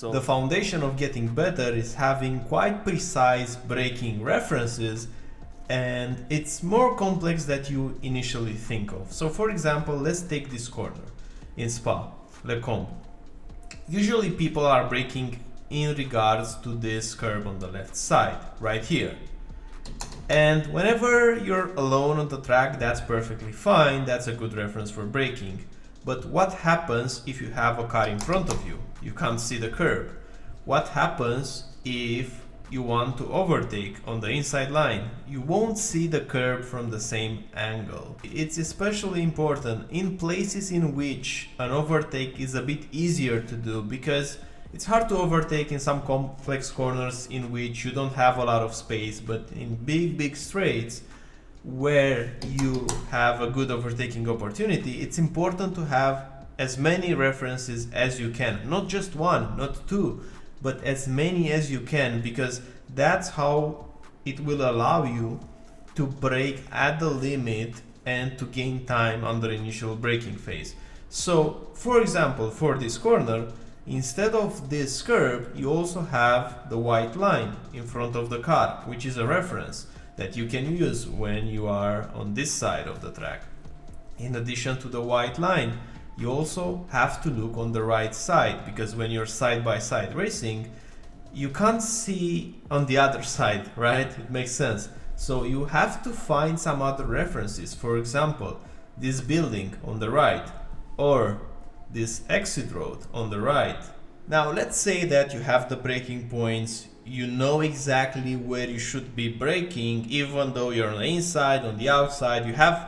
So the foundation of getting better is having quite precise braking references, and it's more complex than you initially think of. So for example, let's take this corner in Spa, Le Combe. Usually people are braking in regards to this curb on the left side, right here. And whenever you're alone on the track, that's perfectly fine, that's a good reference for braking. But what happens if you have a car in front of you? You can't see the curb. What happens if you want to overtake on the inside line? You won't see the curb from the same angle. It's especially important in places in which an overtake is a bit easier to do, because it's hard to overtake in some complex corners in which you don't have a lot of space, but in big straights where you have a good overtaking opportunity, it's important to have as many references as you can. Not just one, not two, but as many as you can, because that's how it will allow you to brake at the limit and to gain time on the initial braking phase. So, for example, for this corner, instead of this curb, you also have the white line in front of the car, which is a reference that you can use when you are on this side of the track. In addition to the white line, you also have to look on the right side, because when you're side by side racing, you can't see on the other side, right? It makes sense. So you have to find some other references. For example, this building on the right, or this exit road on the right. Now let's say that you have the braking points, you know exactly where you should be braking, even though you're on the inside, on the outside, you have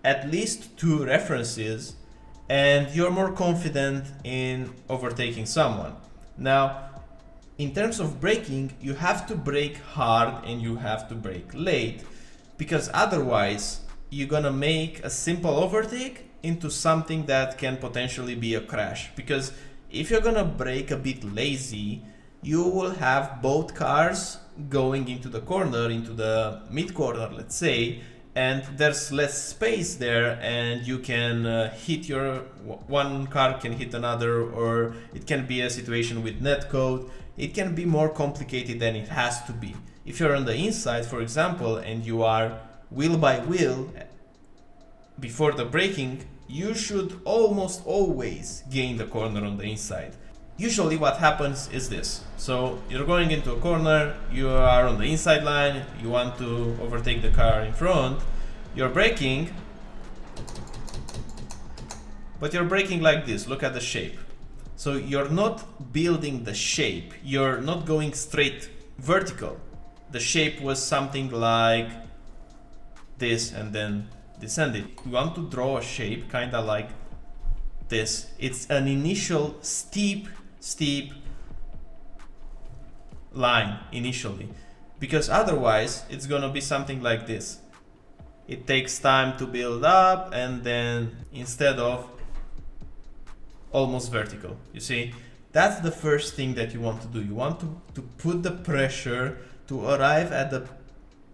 at least two references, and you're more confident in overtaking someone. Now, in terms of braking, you have to brake hard and you have to brake late, because otherwise you're gonna make a simple overtake into something that can potentially be a crash. Because if you're gonna brake a bit lazy, you will have both cars going into the corner, into the mid corner, let's say, and there's less space there, and you can hit one car can hit another, or it can be a situation with netcode. It can be more complicated than it has to be. If you're on the inside, for example, and you are wheel by wheel before the braking, you should almost always gain the corner on the inside. Usually what happens is this. So you're going into a corner, you are on the inside line, you want to overtake the car in front, you're braking, but you're braking like this. Look at the shape. So you're not building the shape, you're not going straight vertical. The shape was something like this and then descended. You want to draw a shape kind of like this. It's an initial steep line initially, because otherwise it's gonna be something like this. It takes time to build up, and then instead of almost vertical, you see, that's the first thing that you want to do. You want to put the pressure to arrive at the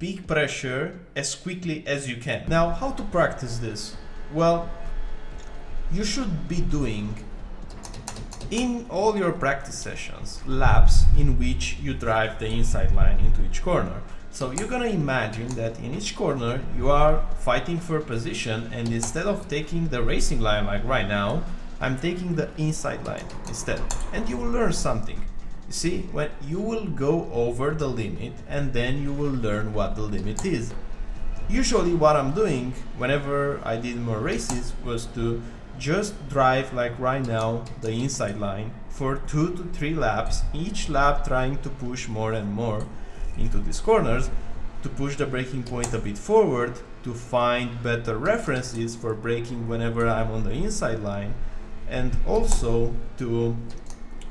peak pressure as quickly as you can. Now, how to practice this? Well, you should be doing in all your practice sessions laps in which you drive the inside line into each corner. So you're gonna imagine that in each corner you are fighting for position, and instead of taking the racing line like right now, I'm taking the inside line instead. And you will learn something. You see, when you will go over the limit, and then you will learn what the limit is. Usually what I'm doing whenever I did more races was to just drive like right now the inside line for 2 to 3 laps, each lap trying to push more and more into these corners, to push the braking point a bit forward, to find better references for braking whenever I'm on the inside line, and also to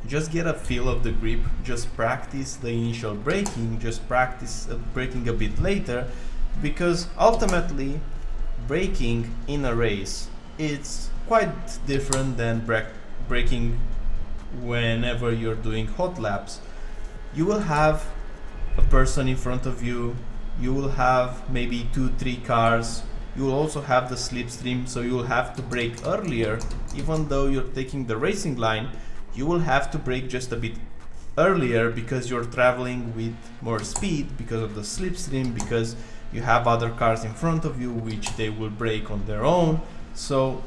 just get a feel of the grip, just practice the initial braking, just practice braking a bit later, because ultimately braking in a race, it's quite different than braking whenever you're doing hot laps. You will have a person in front of you, you will have maybe 2-3 cars, you will also have the slipstream, so you will have to brake earlier. Even though you're taking the racing line, you will have to brake just a bit earlier because you're traveling with more speed because of the slipstream, because you have other cars in front of you which they will brake on their own. So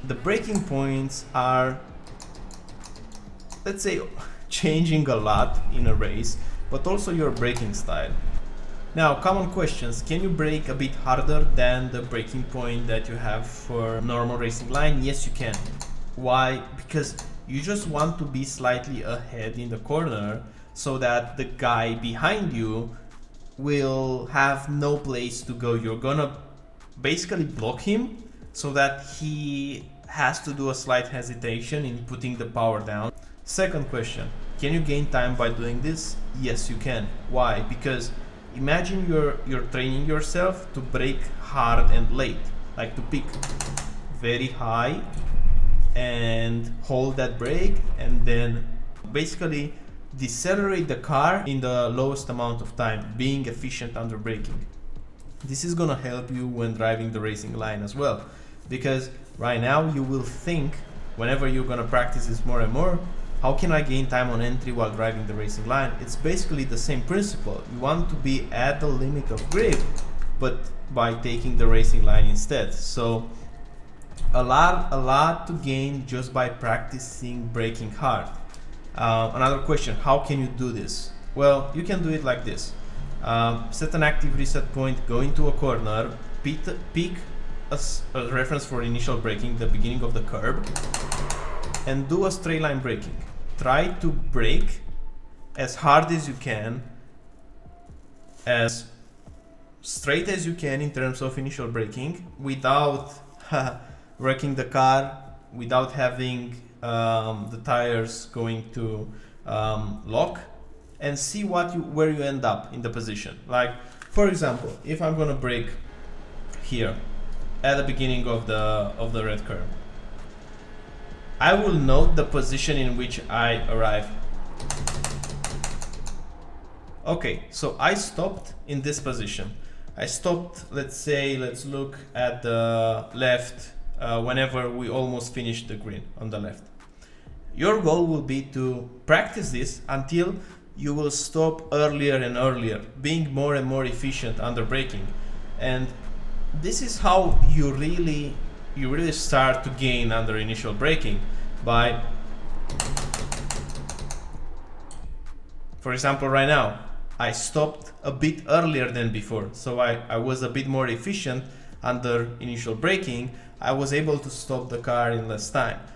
the braking points are, let's say, changing a lot in a race, but also your braking style. Now, common questions: can you brake a bit harder than the braking point that you have for normal racing line? Yes, you can. Why? Because you just want to be slightly ahead in the corner so that the guy behind you will have no place to go. You're gonna basically block him so that he has to do a slight hesitation in putting the power down. Second question: can you gain time by doing this? Yes, you can. Why? Because imagine you're training yourself to brake hard and late, like to pick very high and hold that brake and then basically decelerate the car in the lowest amount of time, being efficient under braking. This is gonna help you when driving the racing line as well, because right now you will think, whenever you're gonna practice this more and more, how can I gain time on entry while driving the racing line? It's basically the same principle. You want to be at the limit of grip, but by taking the racing line instead. So a lot to gain just by practicing braking hard. Another question: how can you do this? Well, you can do it like this. Set an active reset point, go into a corner, pick a reference for initial braking, the beginning of the curb, and do a straight line braking. Try to brake as hard as you can, as straight as you can in terms of initial braking, without wrecking the car, without having the tires going to lock, and see where you end up in the position. Like, for example, if I'm gonna brake here at the beginning of the red curve, I will note the position in which I arrive. Okay, so I stopped in this position. I stopped, let's look at the left whenever we almost finished the green on the left. Your goal will be to practice this until you will stop earlier and earlier, being more and more efficient under braking. And this is how you really start to gain under initial braking, by, for example, right now I stopped a bit earlier than before, so I was a bit more efficient under initial braking. I was able to stop the car in less time.